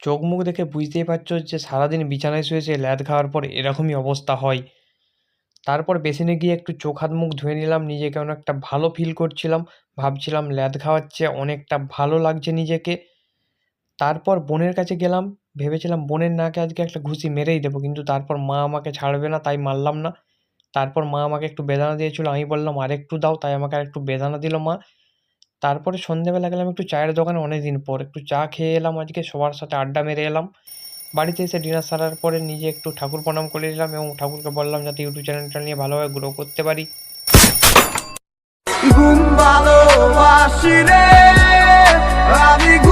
চোখ মুখ দেখে বুঝতেই পারছো যে সারাদিন বিছানায় শুয়ে ল্যাদ খাওয়ার পর এরকমই অবস্থা হয়। তারপর বেসিনে গিয়ে একটু চোখ হাত মুখ ধুয়ে নিলাম, নিজেকে অনেকটা ভালো ফিল করছিলাম। ভাবছিলাম ল্যাদ খাওয়ার চেয়ে অনেকটা ভালো লাগছে নিজেকে। তারপর বোনের কাছে গেলাম, ভেবেছিলাম বোনের নাকে আজকে একটা ঘুষি মেরেই দেবো, কিন্তু তারপর মা আমাকে ছাড়বে না, তাই মারলাম না। তারপর মা আমাকে একটু বেদানা দিয়েছিল, আমি বললাম আরেকটু দাও, তাই আমাকে আরেকটু বেদানা দিল মা। তারপরে সন্ধ্যেবেলা গেলাম একটু চায়ের দোকানে, অনেকদিন পর একটু চা খেয়ে এলাম, আজকে সবার সাথে আড্ডা মেরে এলাম। বাড়িতে এসে ডিনার সারার পরে নিজে একটু ঠাকুর প্রণাম করে নিলাম এবং ঠাকুরকে বললাম যাতে ইউটিউব চ্যানেলটা নিয়ে ভালোভাবে গ্রো করতে পারি। ভালোবাসি রে আমি।